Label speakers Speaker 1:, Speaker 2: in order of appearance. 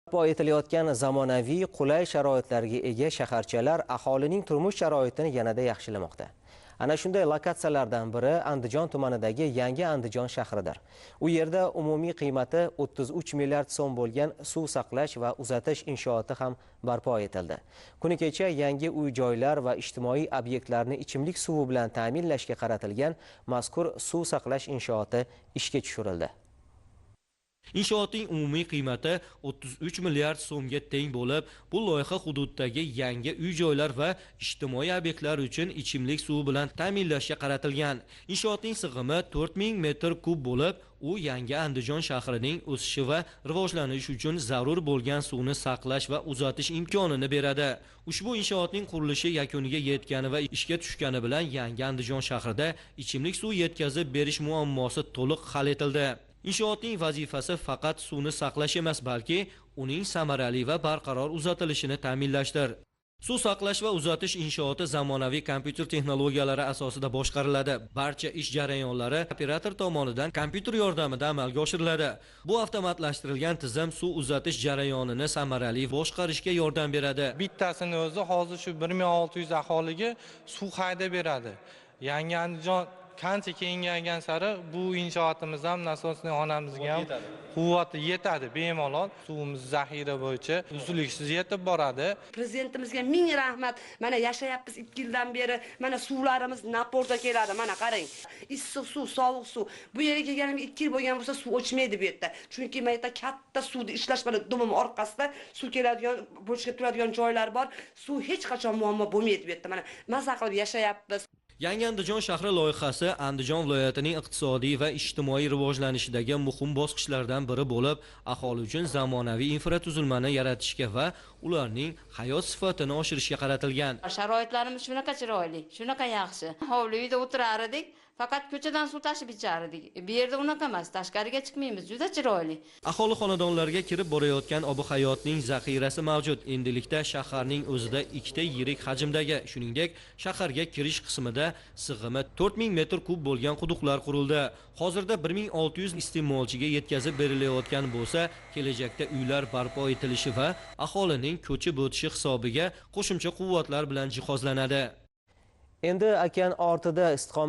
Speaker 1: Barpo etilayotgan zamonaviy, qulay sharoitlarga ega shaharchalar aholining turmush sharoitini yanada yaxshilamoqda. Ana shunday lokatsiyalardan biri Andijon tumanidagi Yangi Andijon shahridir. U yerda umumiy qiymati 33 milliard so'm bo'lgan suv saqlash va uzatish inshooti ham barpo etildi. Kuni kecha yangi uy-joylar va ijtimoiy obyektlarni ichimlik suvi bilan ta'minlashga qaratilgan mazkur suv saqlash inshooti ishga tushirildi.
Speaker 2: Inshootning umumiy qiymati 33 milliard so'mga teng bo'lib, bu loyiha hududdagi yangi uy-joylar va ijtimoiy obyektlar uchun ichimlik suvi bilan ta'minlashga qaratilgan. Inshootning sig'imi 4000 metr kub bo'lib, u Yangi Andijon shahrining o'sishi va rivojlanishi uchun zarur bo'lgan suvni saqlash va uzatish imkonini beradi. Ushbu inshootning qurilishi yakuniga yetgani va ishga tushgani bilan Yangi Andijon shahrida ichimlik suv yetkazib berish muammosi to'liq hal etildi. Inshootning vazifasi faqat suvni saqlash emas, balki uning samarali va barqaror uzatilishini ta'minlashdir. Suv saqlash va uzatish inshooti zamonaviy kompyuter texnologiyalari asosida boshqariladi. Barcha ish jarayonlari operator tomonidan kompyuter yordamida amalga oshiriladi. Bu avtomatlashtirilgan tizim suv uzatish jarayonini samarali boshqarishga yordam beradi.
Speaker 3: Bittasini o'zi hozir shu 1600 aholiga suv haydab beradi. Yangi Andijon qancha kengaygan sari bu inshootimiz ham nasosni xonamizga ham quvvati yetadi bemalol. Suvimiz zaxira bo'yicha uzluksiz yetib boradi.
Speaker 4: Prezidentimizga ming rahmat. Mana yashayapmiz 2 yildan beri. Mana suvlarimiz naporda keladi. Mana qarang. Issiq suv, sovuq suv. Bu yerga kelganimga 2 yil bo'lgan bo'lsa suv o'chmaydi bu yerda. Chunki men yerda katta suvni ishlash bilan dumim orqasida suv keladigan, bo'shga turadigan joylar bor. Suv hech qachon muammo bo'lmaydi bu yerda. Mana maza qilib yashayapmiz.
Speaker 2: Yangi Andijon shahri loyihasi Andijon viloyatining iqtisodiy va ijtimoiy rivojlanishidagi muhim bosqichlardan biri bo'lib, aholi uchun zamonaviy infratuzilmani yaratishga va ularning hayot sifatini oshirishga qaratilgan.
Speaker 5: Sharoitlarimiz shunaqa chiroyli, shunaqa yaxshi. Hovlida o'tirar edik, faqat ko'chadan suv tashib ichardik. Bu yerda unaqa emas, tashqariga chiqmaymiz, juda chiroyli.
Speaker 2: Aholi xonadonlarga kirib borayotgan ob-hayotning zaxirasi mavjud. Endilikda shaharning o'zida ikkita yirik hajmdagi, shuningdek, shaharga kirish qismida sig'imi 4000 metr kub bo'lgan quduqlar qurildi. Hozirda 1600 iste'molchiga yetkazib berilayotgan bo'lsa, kelajakda uylar barpo etilishi va aholining ko'chib o'tishi hisobiga qo'shimcha quvvatlar bilan jihozlanadi.
Speaker 1: Endi okean ortida istiqomat